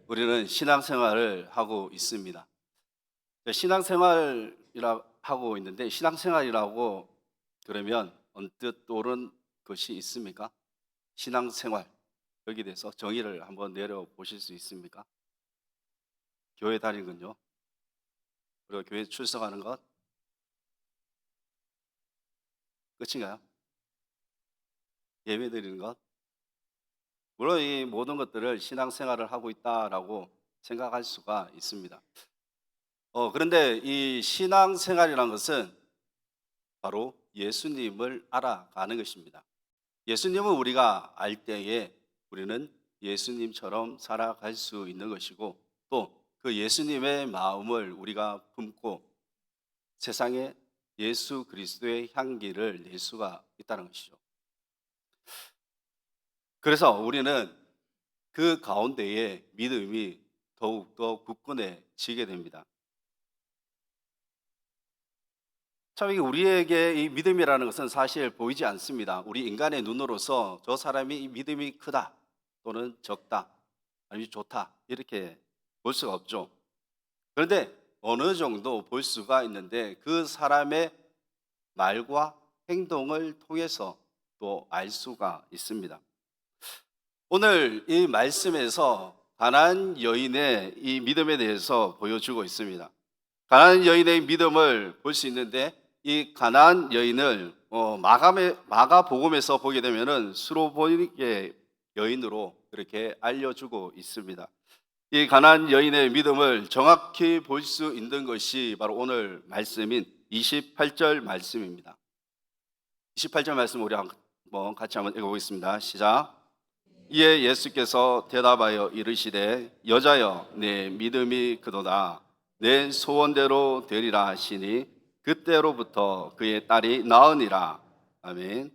우리는 신앙생활을 하고 있습니다. 신앙생활이라 하고 있는데 신앙생활이라고 그러면 언뜻 떠오른 것이 있습니까? 신앙생활 여기에 대해서 정의를 한번 내려 보실 수 있습니까? 교회 다니는군요. 그리고 교회 출석하는 것 끝인가요? 예배 드리는 것? 물론 이 모든 것들을 신앙생활을 하고 있다라고 생각할 수가 있습니다. 그런데 이 신앙생활이라는 것은 바로 예수님을 알아가는 것입니다. 예수님은 우리가 알 때에 우리는 예수님처럼 살아갈 수 있는 것이고 또 그 예수님의 마음을 우리가 품고 세상에 예수 그리스도의 향기를 낼 수가 있다는 것이죠. 그래서 우리는 그 가운데에 믿음이 더욱더 굳건해지게 됩니다. 참 이게 우리에게 이 믿음이라는 것은 사실 보이지 않습니다. 우리 인간의 눈으로서 저 사람이 이 믿음이 크다 또는 적다 아니면 좋다 이렇게 볼 수가 없죠. 그런데 어느 정도 볼 수가 있는데 그 사람의 말과 행동을 통해서 또 알 수가 있습니다. 오늘 이 말씀에서 가나안 여인의 이 믿음에 대해서 보여주고 있습니다. 가나안 여인의 믿음을 볼 수 있는데 이 가나안 여인을 마가복음에서 보게 되면은 수로보니게 여인으로 이렇게 알려주고 있습니다. 이 가나안 여인의 믿음을 정확히 볼 수 있는 것이 바로 오늘 말씀인 28절 말씀입니다. 28절 말씀 우리 한번 같이 한번 읽어보겠습니다. 시작. 이에 예수께서 대답하여 이르시되 여자여 내 믿음이 크도다 내 소원대로 되리라 하시니 그때로부터 그의 딸이 나으니라. 아멘.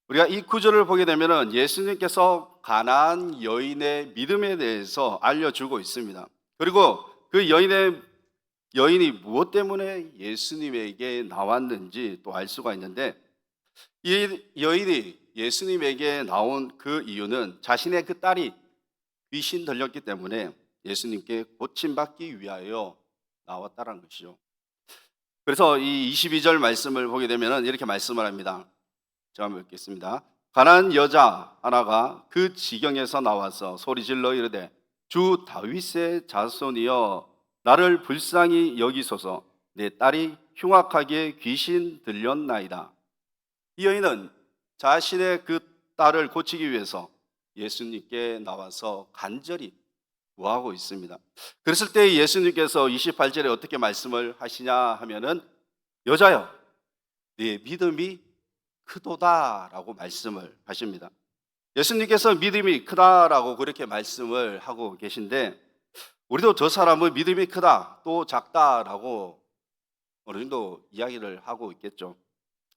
우리가 이 구절을 보게 되면은 예수님께서 가나안 여인의 믿음에 대해서 알려주고 있습니다. 그리고 그 여인이 무엇 때문에 예수님에게 나왔는지 또 알 수가 있는데 이 여인이 예수님에게 나온 그 이유는 자신의 그 딸이 귀신 들렸기 때문에 예수님께 고침받기 위하여 나왔다는 것이죠. 그래서 이 22절 말씀을 보게 되면 이렇게 말씀을 합니다. 제가 한번 읽겠습니다. 가난한 여자 하나가 그 지경에서 나와서 소리질러 이르되 주 다윗의 자손이여 나를 불쌍히 여기소서 내 딸이 흉악하게 귀신 들렸나이다. 이 여인은 자신의 그 딸을 고치기 위해서 예수님께 나와서 간절히 구하고 있습니다. 그랬을 때 예수님께서 28절에 어떻게 말씀을 하시냐 하면은 여자여 네 믿음이 크도다라고 말씀을 하십니다. 예수님께서 믿음이 크다라고 그렇게 말씀을 하고 계신데 우리도 저 사람은 믿음이 크다 또 작다라고 어느 정도 이야기를 하고 있겠죠.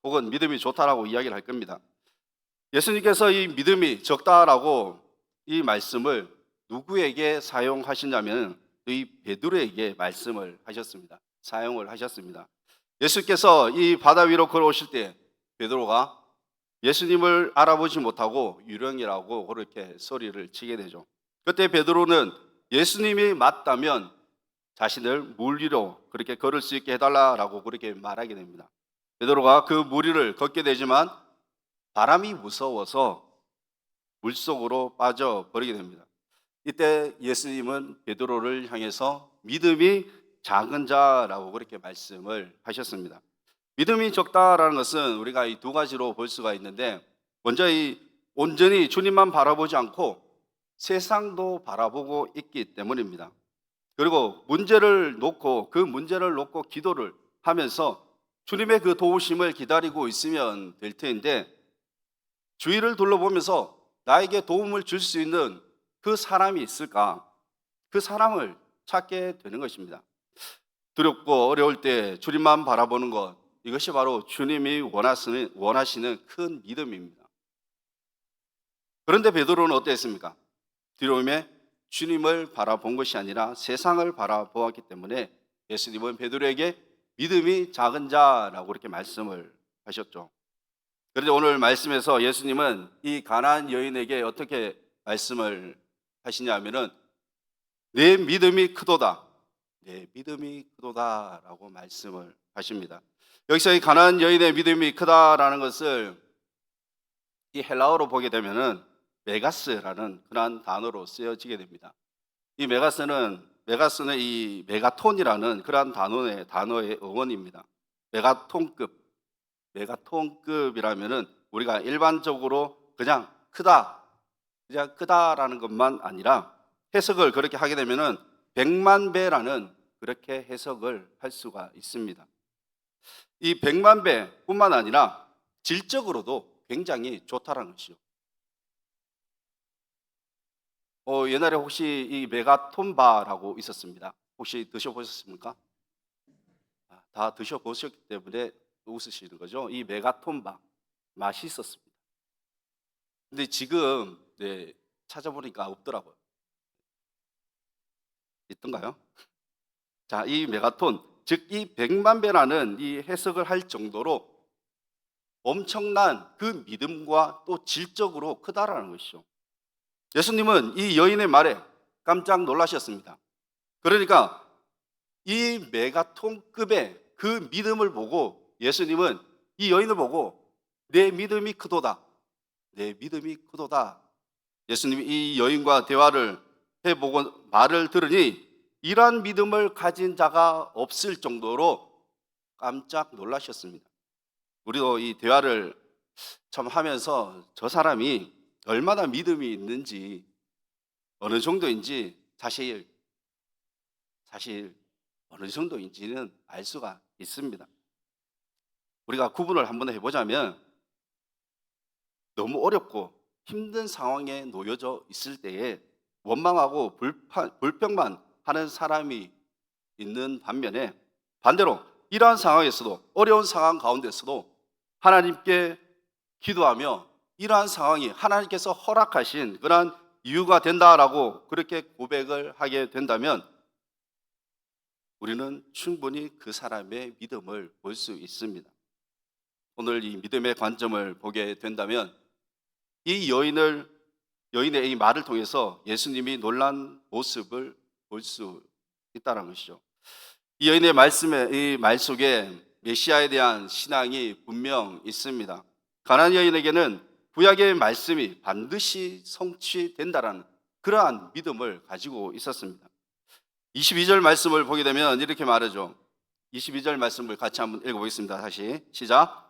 혹은 믿음이 좋다라고 이야기를 할 겁니다. 예수님께서 이 믿음이 적다라고 이 말씀을 누구에게 사용하시냐면 이 베드로에게 말씀을 하셨습니다. 사용을 하셨습니다. 예수께서 이 바다 위로 걸어오실 때 베드로가 예수님을 알아보지 못하고 유령이라고 그렇게 소리를 치게 되죠. 그때 베드로는 예수님이 맞다면 자신을 물 위로 그렇게 걸을 수 있게 해달라고 그렇게 말하게 됩니다. 베드로가 그 물 위를 걷게 되지만 바람이 무서워서 물속으로 빠져버리게 됩니다. 이때 예수님은 베드로를 향해서 믿음이 작은 자라고 그렇게 말씀을 하셨습니다. 믿음이 적다라는 것은 우리가 이 두 가지로 볼 수가 있는데 먼저 이 온전히 주님만 바라보지 않고 세상도 바라보고 있기 때문입니다. 그리고 그 문제를 놓고 기도를 하면서 주님의 그 도우심을 기다리고 있으면 될 텐데 주위를 둘러보면서 나에게 도움을 줄 수 있는 그 사람이 있을까? 그 사람을 찾게 되는 것입니다. 두렵고 어려울 때 주님만 바라보는 것, 이것이 바로 주님이 원하시는 큰 믿음입니다. 그런데 베드로는 어땠습니까? 두려움에 주님을 바라본 것이 아니라 세상을 바라보았기 때문에 예수님은 베드로에게 믿음이 작은 자라고 그렇게 말씀을 하셨죠. 그런데 오늘 말씀에서 예수님은 이 가나안 여인에게 어떻게 말씀을 하시냐 하면은 내 믿음이 크도다. 내 믿음이 크도다라고 말씀을 하십니다. 여기서 이 가난한 여인의 믿음이 크다라는 것을 이 헬라어로 보게 되면은 메가스라는 그러한 단어로 쓰여지게 됩니다. 이 메가스는 이 메가톤이라는 그러한 단어의 어원입니다. 메가톤급, 메가톤급이라면은 우리가 일반적으로 그냥 크다라는 것만 아니라 해석을 그렇게 하게 되면은 100만 배라는 그렇게 해석을 할 수가 있습니다. 이 100만 배뿐만 아니라 질적으로도 굉장히 좋다라는 것이죠. 옛날에 혹시 이 메가톤바라고 있었습니다. 혹시 드셔보셨습니까? 다 드셔보셨기 때문에 웃으시는 거죠. 이 메가톤바 맛있었습니다. 근데 지금 네, 찾아보니까 없더라고요. 있던가요? 자, 이 메가톤, 즉 이 100만 배라는 이 해석을 할 정도로 엄청난 그 믿음과 또 질적으로 크다라는 것이죠. 예수님은 이 여인의 말에 깜짝 놀라셨습니다. 그러니까 이 메가톤급의 그 믿음을 보고 예수님은 이 여인을 보고 내 믿음이 크도다. 내 믿음이 크도다. 예수님이 이 여인과 대화를 해보고 말을 들으니 이러한 믿음을 가진 자가 없을 정도로 깜짝 놀라셨습니다. 우리도 이 대화를 참 하면서 저 사람이 얼마나 믿음이 있는지 어느 정도인지 사실 어느 정도인지는 알 수가 있습니다. 우리가 구분을 한번 해보자면 너무 어렵고 힘든 상황에 놓여져 있을 때에 원망하고 불평만 하는 사람이 있는 반면에 반대로 이러한 상황에서도 어려운 상황 가운데서도 하나님께 기도하며 이러한 상황이 하나님께서 허락하신 그러한 이유가 된다라고 그렇게 고백을 하게 된다면 우리는 충분히 그 사람의 믿음을 볼 수 있습니다. 오늘 이 믿음의 관점을 보게 된다면 이 여인의 이 말을 통해서 예수님이 놀란 모습을 볼 수 있다는 것이죠. 이 여인의 이 말 속에 메시아에 대한 신앙이 분명 있습니다. 가나안 여인에게는 구약의 말씀이 반드시 성취된다라는 그러한 믿음을 가지고 있었습니다. 22절 말씀을 보게 되면 이렇게 말하죠. 22절 말씀을 같이 한번 읽어보겠습니다. 다시 시작.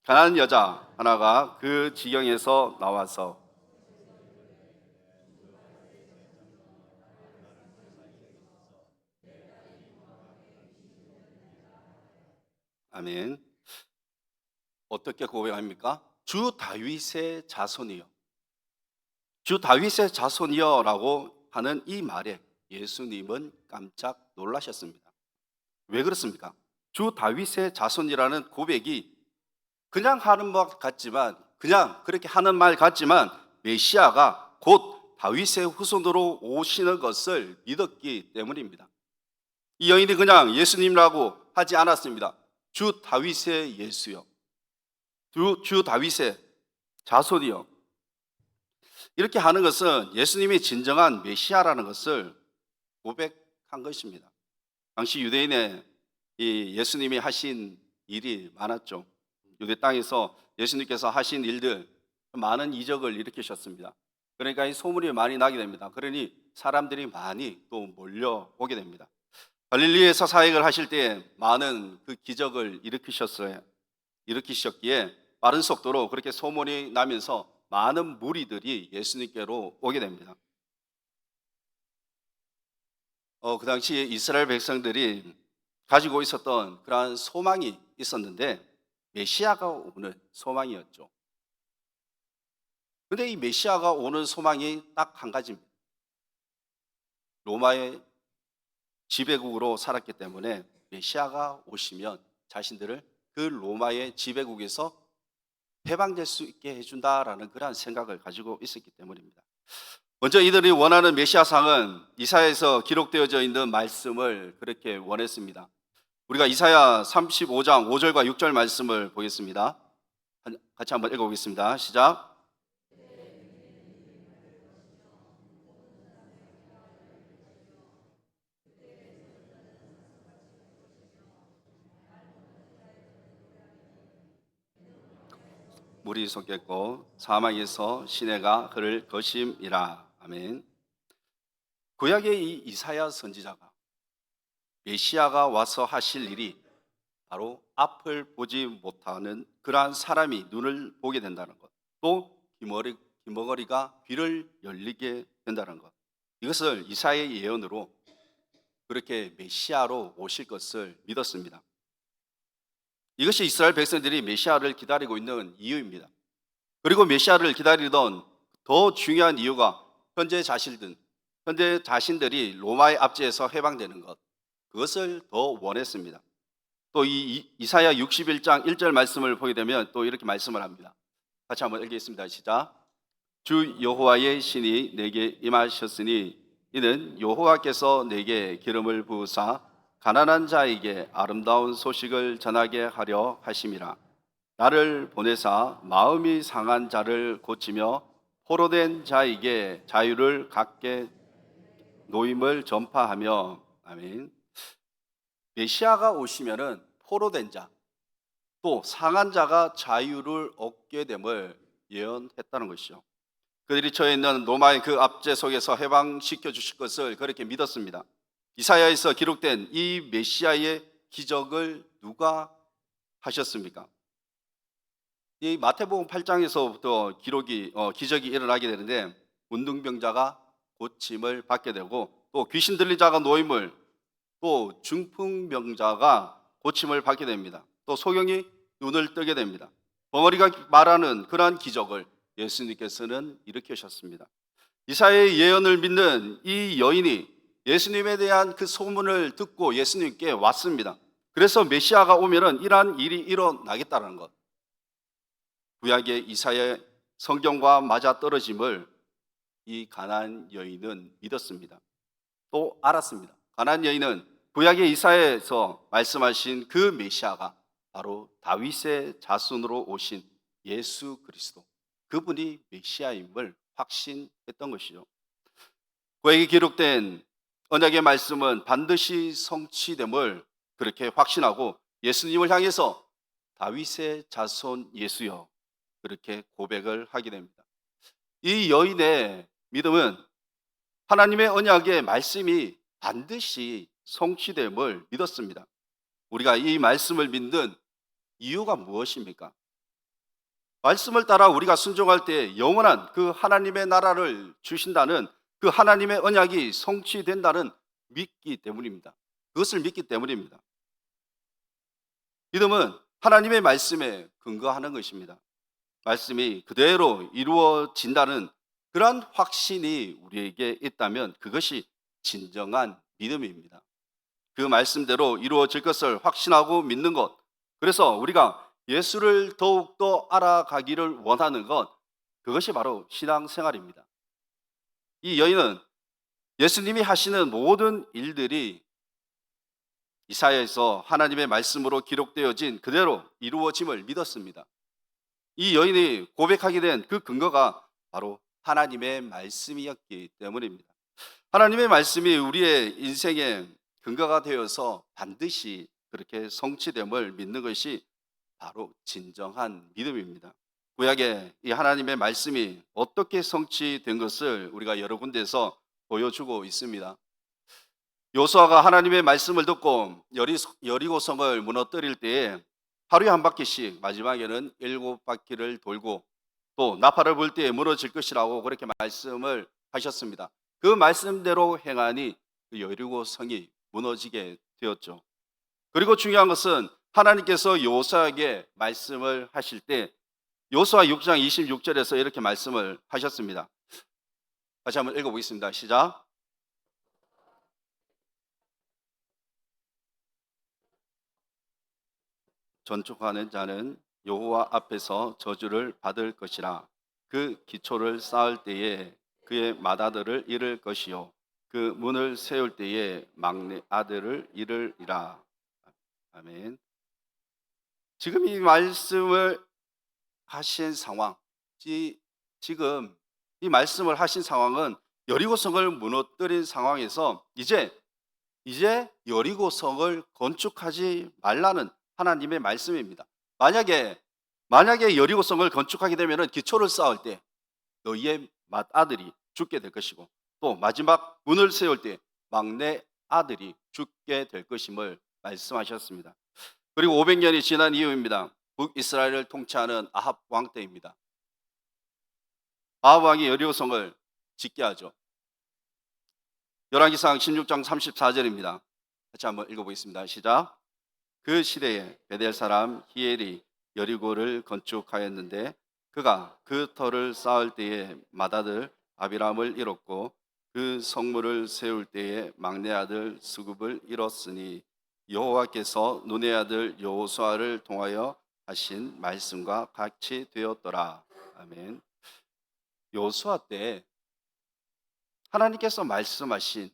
가난한 여자 하나가 그 지경에서 나와서 아멘. 어떻게 고백합니까? 주 다윗의 자손이요. 주 다윗의 자손이여라고 하는 이 말에 예수님은 깜짝 놀라셨습니다. 왜 그렇습니까? 주 다윗의 자손이라는 고백이 그냥 그렇게 하는 말 같지만 메시아가 곧 다윗의 후손으로 오시는 것을 믿었기 때문입니다. 이 여인이 그냥 예수님이라고 하지 않았습니다. 주 다윗의 예수요. 주 다윗의 자손이요. 이렇게 하는 것은 예수님이 진정한 메시아라는 것을 고백한 것입니다. 당시 유대인의 이 예수님이 하신 일이 많았죠. 유대 땅에서 예수님께서 하신 일들 많은 이적을 일으키셨습니다. 그러니까 이 소문이 많이 나게 됩니다. 그러니 사람들이 많이 또 몰려오게 됩니다. 갈릴리에서 사역을 하실 때 많은 그 기적을 일으키셨기에 빠른 속도로 그렇게 소문이 나면서 많은 무리들이 예수님께로 오게 됩니다. 그 당시 이스라엘 백성들이 가지고 있었던 그러한 소망이 있었는데 메시아가 오는 소망이었죠. 그런데 이 메시아가 오는 소망이 딱 한 가지입니다. 로마의 지배국으로 살았기 때문에 메시아가 오시면 자신들을 그 로마의 지배국에서 해방될 수 있게 해준다라는 그러한 생각을 가지고 있었기 때문입니다. 먼저 이들이 원하는 메시아상은 이사야에서 기록되어져 있는 말씀을 그렇게 원했습니다. 우리가 이사야 35장 5절과 6절 말씀을 보겠습니다. 같이 한번 읽어보겠습니다. 시작. 물이 솟겠고 사망에서 시내가 흐를 것임이라. 아멘. 구약의 이 이사야 선지자가 메시아가 와서 하실 일이 바로 앞을 보지 못하는 그러한 사람이 눈을 보게 된다는 것, 또 귀머거리가 귀를 열리게 된다는 것, 이것을 이사야의 예언으로 그렇게 메시아로 오실 것을 믿었습니다. 이것이 이스라엘 백성들이 메시아를 기다리고 있는 이유입니다. 그리고 메시아를 기다리던 더 중요한 이유가 현재 자신들이 로마의 압제에서 해방되는 것, 그것을 더 원했습니다. 또 이 이사야 61장 1절 말씀을 보게 되면 또 이렇게 말씀을 합니다. 같이 한번 읽겠습니다. 시작. 주 여호와의 신이 내게 임하셨으니 이는 여호와께서 내게 기름을 부으사 가난한 자에게 아름다운 소식을 전하게 하려 하심이라. 나를 보내사 마음이 상한 자를 고치며 포로된 자에게 자유를 갖게 노임을 전파하며. 아멘. 메시아가 오시면은 포로된 자, 또 상한 자가 자유를 얻게 됨을 예언했다는 것이죠. 그들이 처해 있는 로마의 그 압제 속에서 해방시켜 주실 것을 그렇게 믿었습니다. 이사야에서 기록된 이 메시아의 기적을 누가 하셨습니까? 이 마태복음 8장에서부터 기적이 일어나게 되는데, 문둥병자가 고침을 받게 되고, 또 귀신 들린 자가 노임을, 또 중풍병자가 고침을 받게 됩니다. 또 소경이 눈을 뜨게 됩니다. 벙어리가 말하는 그러한 기적을 예수님께서는 일으키셨습니다. 이사야의 예언을 믿는 이 여인이 예수님에 대한 그 소문을 듣고 예수님께 왔습니다. 그래서 메시아가 오면은 이러한 일이 일어나겠다는 것, 구약의 이사야의 성경과 맞아 떨어짐을 이 가나안 여인은 믿었습니다. 또 알았습니다. 가나안 여인은 구약의 이사야에서 말씀하신 그 메시아가 바로 다윗의 자손으로 오신 예수 그리스도, 그분이 메시아임을 확신했던 것이죠. 구약에 기록된 언약의 말씀은 반드시 성취됨을 그렇게 확신하고 예수님을 향해서 다윗의 자손 예수여, 그렇게 고백을 하게 됩니다. 이 여인의 믿음은 하나님의 언약의 말씀이 반드시 성취됨을 믿었습니다. 우리가 이 말씀을 믿는 이유가 무엇입니까? 말씀을 따라 우리가 순종할 때 영원한 그 하나님의 나라를 주신다는 그 하나님의 언약이 성취된다는 믿기 때문입니다. 그것을 믿기 때문입니다. 믿음은 하나님의 말씀에 근거하는 것입니다. 말씀이 그대로 이루어진다는 그러한 확신이 우리에게 있다면 그것이 진정한 믿음입니다. 그 말씀대로 이루어질 것을 확신하고 믿는 것, 그래서 우리가 예수를 더욱더 알아가기를 원하는 것, 그것이 바로 신앙생활입니다. 이 여인은 예수님이 하시는 모든 일들이 이사야에서 하나님의 말씀으로 기록되어진 그대로 이루어짐을 믿었습니다. 이 여인이 고백하게 된 그 근거가 바로 하나님의 말씀이었기 때문입니다. 하나님의 말씀이 우리의 인생의 근거가 되어서 반드시 그렇게 성취됨을 믿는 것이 바로 진정한 믿음입니다. 구약의 이 하나님의 말씀이 어떻게 성취된 것을 우리가 여러 군데에서 보여주고 있습니다. 요수아가 하나님의 말씀을 듣고 여리고성을 무너뜨릴 때에 하루에 한 바퀴씩, 마지막에는 7바퀴를 돌고 또 나팔을 불 때에 무너질 것이라고 그렇게 말씀을 하셨습니다. 그 말씀대로 행하니 그 여리고성이 무너지게 되었죠. 그리고 중요한 것은 하나님께서 요수아에게 말씀을 하실 때 요수아 6장 26절에서 이렇게 말씀을 하셨습니다. 다시 한번 읽어보겠습니다. 시작. 전축하는 자는 여호와 앞에서 저주를 받을 것이라. 그 기초를 쌓을 때에 그의 맏아들을 잃을 것이요 그 문을 세울 때에 막내 아들을 잃으리라. 아멘. 지금 이 말씀을 하신 상황, 지금 이 말씀을 하신 상황은 여리고성을 무너뜨린 상황에서 이제 여리고성을 건축하지 말라는 하나님의 말씀입니다. 만약에 만약에 여리고성을 건축하게 되면 기초를 쌓을 때 너희의 맏아들이 죽게 될 것이고 또 마지막 문을 세울 때 막내 아들이 죽게 될 것임을 말씀하셨습니다. 그리고 500년이 지난 이후입니다. 북이스라엘을 통치하는 아합 왕 때입니다. 아합 왕이 여리고성을 짓게 하죠. 열왕기상 16장 34절입니다. 같이 한번 읽어보겠습니다. 시작. 그 시대에 베델 사람 히엘이 여리고를 건축하였는데 그가 그 터를 쌓을 때에 맏아들 아비람을 잃었고 그 성문을 세울 때에 막내 아들 수굽을 잃었으니 여호와께서 눈의 아들 여호수아를 통하여 하신 말씀과 같이 되었더라. 아멘. 여호수아 때 하나님께서 말씀하신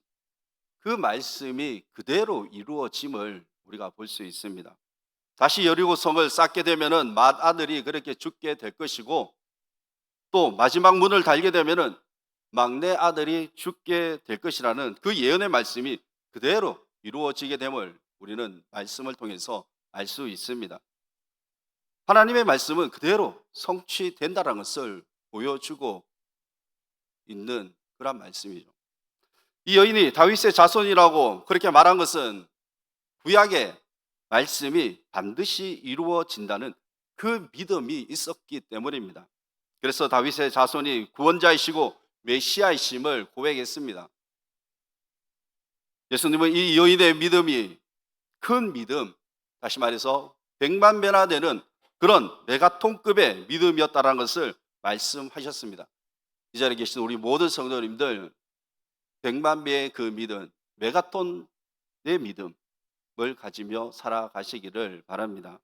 그 말씀이 그대로 이루어짐을 우리가 볼 수 있습니다. 다시 여리고성을 쌓게 되면은 맏아들이 그렇게 죽게 될 것이고 또 마지막 문을 달게 되면은 막내 아들이 죽게 될 것이라는 그 예언의 말씀이 그대로 이루어지게 됨을 우리는 말씀을 통해서 알 수 있습니다. 하나님의 말씀은 그대로 성취된다는 것을 보여주고 있는 그런 말씀이죠. 이 여인이 다윗의 자손이라고 그렇게 말한 것은 구약의 말씀이 반드시 이루어진다는 그 믿음이 있었기 때문입니다. 그래서 다윗의 자손이 구원자이시고 메시아이심을 고백했습니다. 예수님은 이 여인의 믿음이 큰 믿음, 다시 말해서 100만 배나 되는 그런 메가톤급의 믿음이었다는 것을 말씀하셨습니다. 이 자리에 계신 우리 모든 성도님들 100만 배의 그 믿음, 메가톤의 믿음을 가지며 살아가시기를 바랍니다.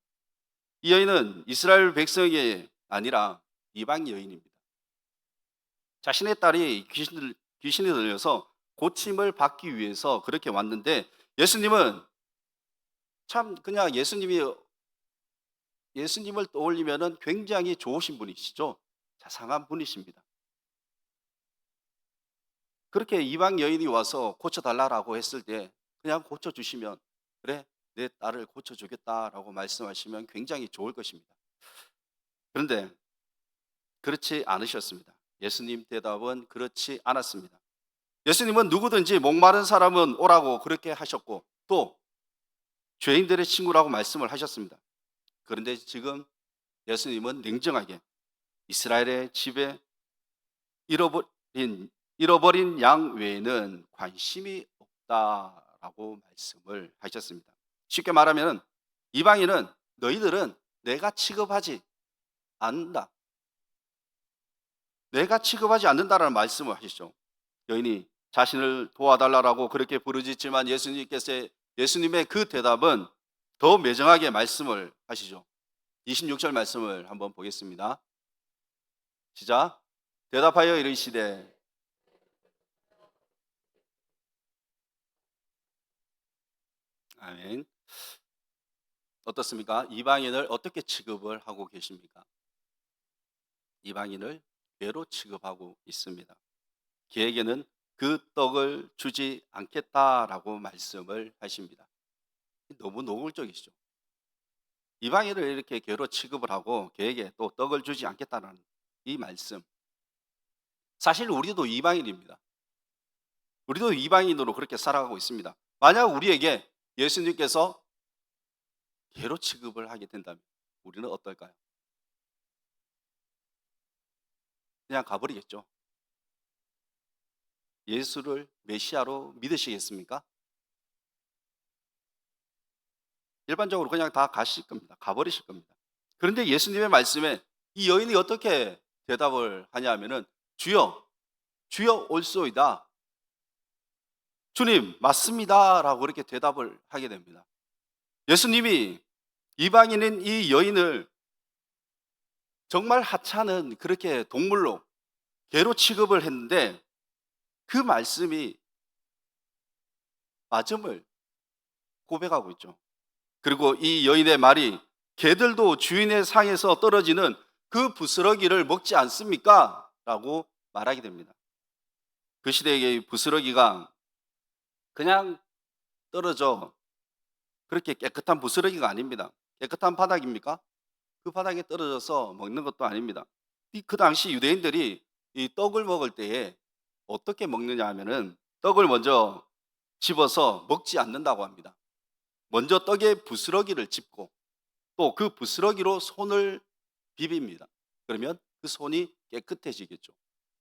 이 여인은 이스라엘 백성이 아니라 이방 여인입니다. 자신의 딸이 귀신이 들려서 고침을 받기 위해서 그렇게 왔는데 예수님은 참 그냥 예수님을 떠올리면은 굉장히 좋으신 분이시죠. 자상한 분이십니다. 그렇게 이방 여인이 와서 고쳐달라고 했을 때 그냥 고쳐주시면 그래 내 딸을 고쳐주겠다라고 말씀하시면 굉장히 좋을 것입니다. 그런데 그렇지 않으셨습니다. 예수님 대답은 그렇지 않았습니다. 예수님은 누구든지 목마른 사람은 오라고 그렇게 하셨고 또 죄인들의 친구라고 말씀을 하셨습니다. 그런데 지금 예수님은 냉정하게 이스라엘의 집에 잃어버린 양 외에는 관심이 없다라고 말씀을 하셨습니다. 쉽게 말하면 이방인은 너희들은 내가 취급하지 않는다. 내가 취급하지 않는다라는 말씀을 하시죠. 여인이 자신을 도와달라고 그렇게 부르짖지만 예수님의 그 대답은 더 매정하게 말씀을 하시죠. 26절 말씀을 한번 보겠습니다. 시작. 대답하여 이르시되 아멘. 어떻습니까? 이방인을 어떻게 취급을 하고 계십니까? 이방인을 죄로 취급하고 있습니다. 그에게는 그 떡을 주지 않겠다라고 말씀을 하십니다. 너무 노골적이시죠. 이방인을 이렇게 괴로 취급을 하고 그에게 또 떡을 주지 않겠다는 이 말씀. 사실 우리도 이방인입니다. 우리도 이방인으로 그렇게 살아가고 있습니다. 만약 우리에게 예수님께서 괴로 취급을 하게 된다면 우리는 어떨까요? 그냥 가버리겠죠. 예수를 메시아로 믿으시겠습니까? 일반적으로 그냥 다 가실 겁니다. 가버리실 겁니다. 그런데 예수님의 말씀에 이 여인이 어떻게 대답을 하냐면은 주여, 주여 올소이다. 주님, 맞습니다. 라고 그렇게 대답을 하게 됩니다. 예수님이 이방인인 이 여인을 정말 하찮은 그렇게 동물로 개로 취급을 했는데 그 말씀이 맞음을 고백하고 있죠. 그리고 이 여인의 말이 개들도 주인의 상에서 떨어지는 그 부스러기를 먹지 않습니까? 라고 말하게 됩니다. 그 시대의 부스러기가 그냥 떨어져 그렇게 깨끗한 부스러기가 아닙니다. 깨끗한 바닥입니까? 그 바닥에 떨어져서 먹는 것도 아닙니다. 그 당시 유대인들이 이 떡을 먹을 때에 어떻게 먹느냐 하면은 떡을 먼저 집어서 먹지 않는다고 합니다. 먼저 떡에 부스러기를 집고 또 그 부스러기로 손을 비빕니다. 그러면 그 손이 깨끗해지겠죠.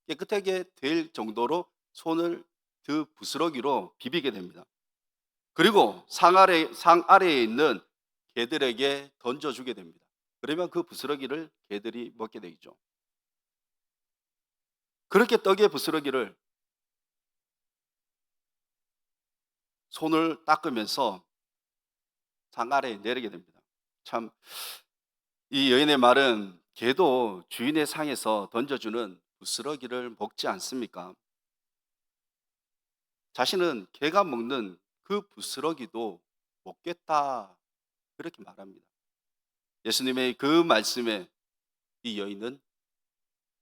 깨끗하게 될 정도로 손을 그 부스러기로 비비게 됩니다. 그리고 상 아래에 있는 개들에게 던져주게 됩니다. 그러면 그 부스러기를 개들이 먹게 되죠. 그렇게 떡의 부스러기를 손을 닦으면서 상 아래에 내리게 됩니다. 참, 이 여인의 말은 개도 주인의 상에서 던져주는 부스러기를 먹지 않습니까? 자신은 개가 먹는 그 부스러기도 먹겠다. 그렇게 말합니다. 예수님의 그 말씀에 이 여인은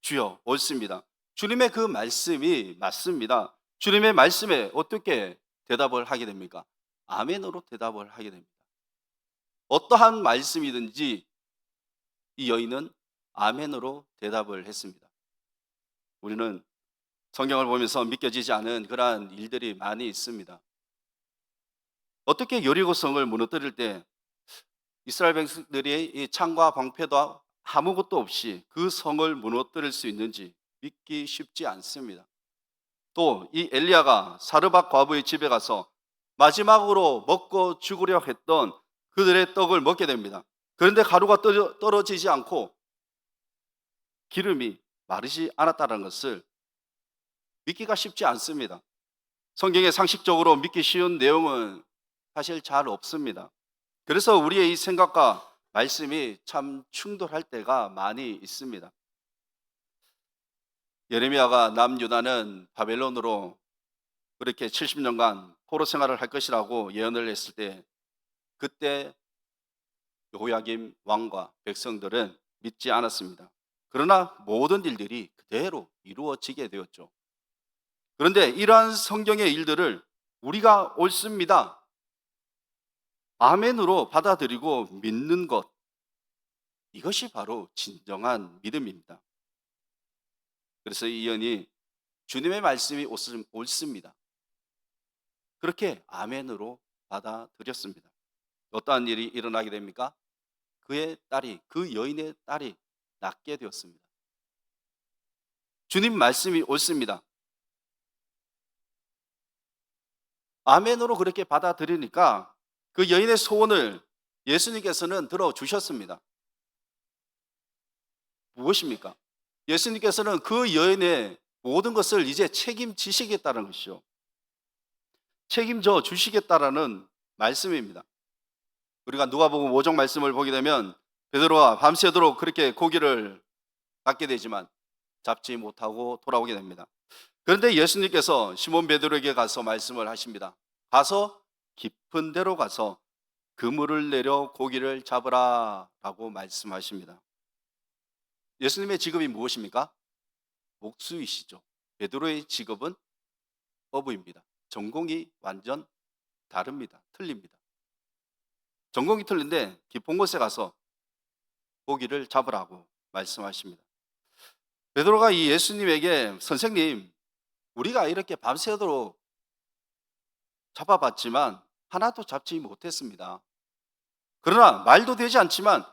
주여 옳습니다. 주님의 그 말씀이 맞습니다. 주님의 말씀에 어떻게 대답을 하게 됩니까? 아멘으로 대답을 하게 됩니다. 어떠한 말씀이든지 이 여인은 아멘으로 대답을 했습니다. 우리는 성경을 보면서 믿겨지지 않은 그러한 일들이 많이 있습니다. 어떻게 여리고성을 무너뜨릴 때 이스라엘 백성들이 이 창과 방패도 아무것도 없이 그 성을 무너뜨릴 수 있는지 믿기 쉽지 않습니다. 또 이 엘리야가 사르밧 과부의 집에 가서 마지막으로 먹고 죽으려 했던 그들의 떡을 먹게 됩니다. 그런데 가루가 떨어지지 않고 기름이 마르지 않았다는 것을 믿기가 쉽지 않습니다. 성경에 상식적으로 믿기 쉬운 내용은 사실 잘 없습니다. 그래서 우리의 이 생각과 말씀이 참 충돌할 때가 많이 있습니다. 예레미야가 남유다는 바벨론으로 그렇게 70년간 포로 생활을 할 것이라고 예언을 했을 때 그때 여호야김 왕과 백성들은 믿지 않았습니다. 그러나 모든 일들이 그대로 이루어지게 되었죠. 그런데 이러한 성경의 일들을 우리가 옳습니다, 아멘으로 받아들이고 믿는 것, 이것이 바로 진정한 믿음입니다. 그래서 이 여인이 주님의 말씀이 옳습니다, 그렇게 아멘으로 받아들였습니다. 어떠한 일이 일어나게 됩니까? 그 여인의 딸이 낫게 되었습니다. 주님 말씀이 옳습니다, 아멘으로 그렇게 받아들이니까 그 여인의 소원을 예수님께서는 들어주셨습니다. 무엇입니까? 예수님께서는 그 여인의 모든 것을 이제 책임지시겠다는 것이죠. 책임져 주시겠다라는 말씀입니다. 우리가 누가복음 5장 말씀을 보게 되면 베드로가 밤새도록 그렇게 고기를 갖게 되지만 잡지 못하고 돌아오게 됩니다. 그런데 예수님께서 시몬 베드로에게 가서 말씀을 하십니다. 가서 깊은 데로 가서 그물을 내려 고기를 잡으라 라고 말씀하십니다. 예수님의 직업이 무엇입니까? 목수이시죠. 베드로의 직업은 어부입니다. 전공이 완전 다릅니다. 틀립니다. 전공이 틀린데 깊은 곳에 가서 고기를 잡으라고 말씀하십니다. 베드로가 이 예수님에게 선생님, 우리가 이렇게 밤새도록 잡아봤지만 하나도 잡지 못했습니다. 그러나 말도 되지 않지만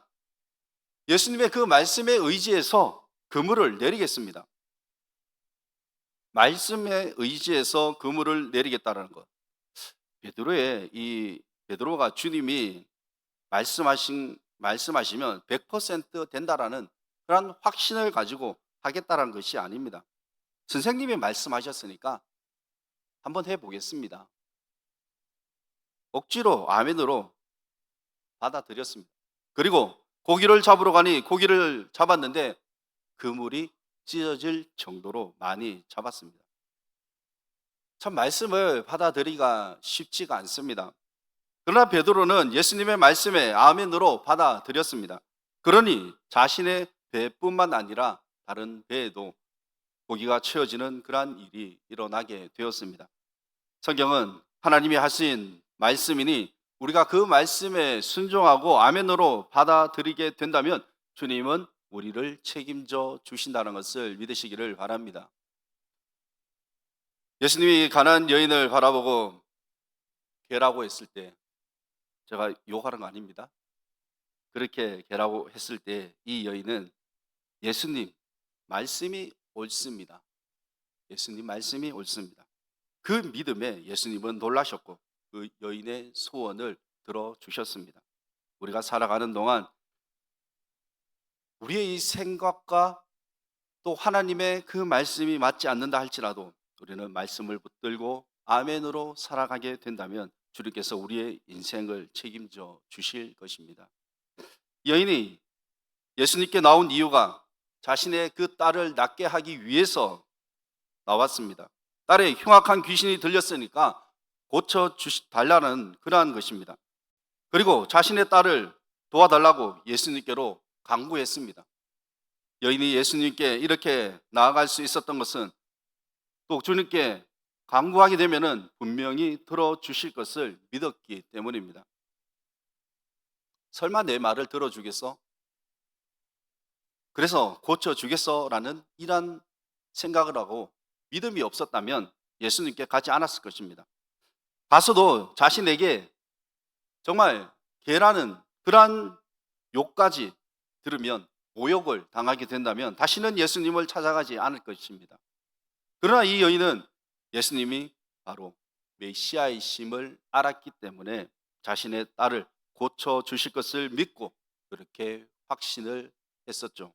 예수님의 그 말씀에 의지해서 그물을 내리겠습니다. 말씀에 의지해서 그물을 내리겠다는 것. 베드로가 주님이 말씀하시면 100% 된다라는 그런 확신을 가지고 하겠다는 것이 아닙니다. 선생님이 말씀하셨으니까 한번 해보겠습니다. 억지로 아멘으로 받아들였습니다. 그리고 고기를 잡으러 가니 고기를 잡았는데 그물이 찢어질 정도로 많이 잡았습니다. 참 말씀을 받아들이기가 쉽지가 않습니다. 그러나 베드로는 예수님의 말씀에 아멘으로 받아들였습니다. 그러니 자신의 배뿐만 아니라 다른 배에도 고기가 채워지는 그러한 일이 일어나게 되었습니다. 성경은 하나님이 하신 말씀이니 우리가 그 말씀에 순종하고 아멘으로 받아들이게 된다면 주님은 우리를 책임져 주신다는 것을 믿으시기를 바랍니다. 예수님이 가난한 여인을 바라보고 개라고 했을 때, 제가 욕하는 거 아닙니다. 그렇게 개라고 했을 때 이 여인은 예수님 말씀이 옳습니다. 예수님 말씀이 옳습니다. 그 믿음에 예수님은 놀라셨고 그 여인의 소원을 들어주셨습니다. 우리가 살아가는 동안 우리의 이 생각과 또 하나님의 그 말씀이 맞지 않는다 할지라도 우리는 말씀을 붙들고 아멘으로 살아가게 된다면 주님께서 우리의 인생을 책임져 주실 것입니다. 여인이 예수님께 나온 이유가 자신의 그 딸을 낫게 하기 위해서 나왔습니다. 딸의 흉악한 귀신이 들렸으니까 고쳐 달라는 그러한 것입니다. 그리고 자신의 딸을 도와달라고 예수님께로 간구했습니다. 여인이 예수님께 이렇게 나아갈 수 있었던 것은 또 주님께 간구하게 되면은 분명히 들어주실 것을 믿었기 때문입니다. 설마 내 말을 들어주겠어? 그래서 고쳐주겠어라는 이런 생각을 하고 믿음이 없었다면 예수님께 가지 않았을 것입니다. 가서도 자신에게 정말 개라는 그러한 욕까지 들으면 모욕을 당하게 된다면 다시는 예수님을 찾아가지 않을 것입니다. 그러나 이 여인은 예수님이 바로 메시아이심을 알았기 때문에 자신의 딸을 고쳐주실 것을 믿고 그렇게 확신을 했었죠.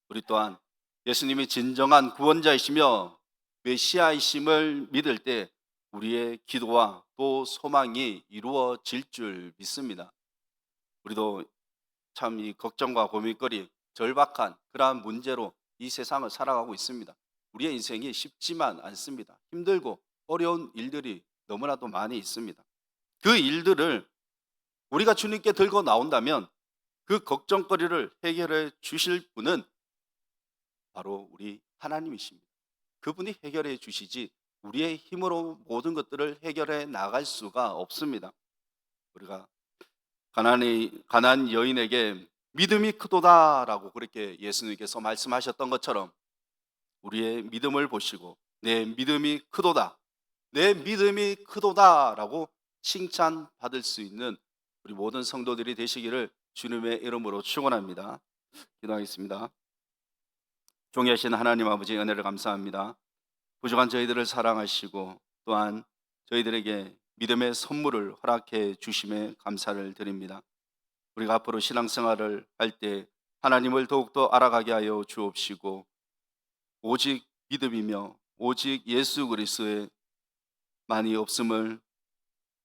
우리 또한 예수님이 진정한 구원자이시며 메시아이심을 믿을 때 우리의 기도와 또 소망이 이루어질 줄 믿습니다. 우리도 참 이 걱정과 고민거리, 절박한 그러한 문제로 이 세상을 살아가고 있습니다. 우리의 인생이 쉽지만 않습니다. 힘들고 어려운 일들이 너무나도 많이 있습니다. 그 일들을 우리가 주님께 들고 나온다면 그 걱정거리를 해결해 주실 분은 바로 우리 하나님이십니다. 그분이 해결해 주시지 우리의 힘으로 모든 것들을 해결해 나갈 수가 없습니다. 우리가 가난한 여인에게 믿음이 크도다라고 그렇게 예수님께서 말씀하셨던 것처럼 우리의 믿음을 보시고 내 믿음이 크도다, 내 믿음이 크도다라고 칭찬받을 수 있는 우리 모든 성도들이 되시기를 주님의 이름으로 축원합니다. 기도하겠습니다. 존귀하신 하나님 아버지 은혜를 감사합니다. 부족한 저희들을 사랑하시고 또한 저희들에게 믿음의 선물을 허락해 주심에 감사를 드립니다. 우리가 앞으로 신앙생활을 할 때 하나님을 더욱더 알아가게 하여 주옵시고 오직 믿음이며 오직 예수 그리스도의 만이 없음을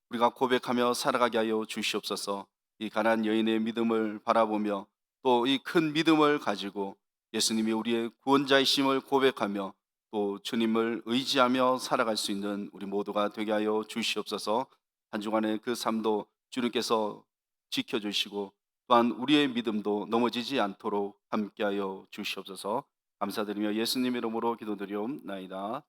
우리가 고백하며 살아가게 하여 주시옵소서. 이 가난한 여인의 믿음을 바라보며 또 이 큰 믿음을 가지고 예수님이 우리의 구원자이심을 고백하며 또 주님을 의지하며 살아갈 수 있는 우리 모두가 되게 하여 주시옵소서. 한 주간의 그 삶도 주님께서 지켜주시고 또한 우리의 믿음도 넘어지지 않도록 함께하여 주시옵소서. 감사드리며 예수님 이름으로 기도드리옵나이다.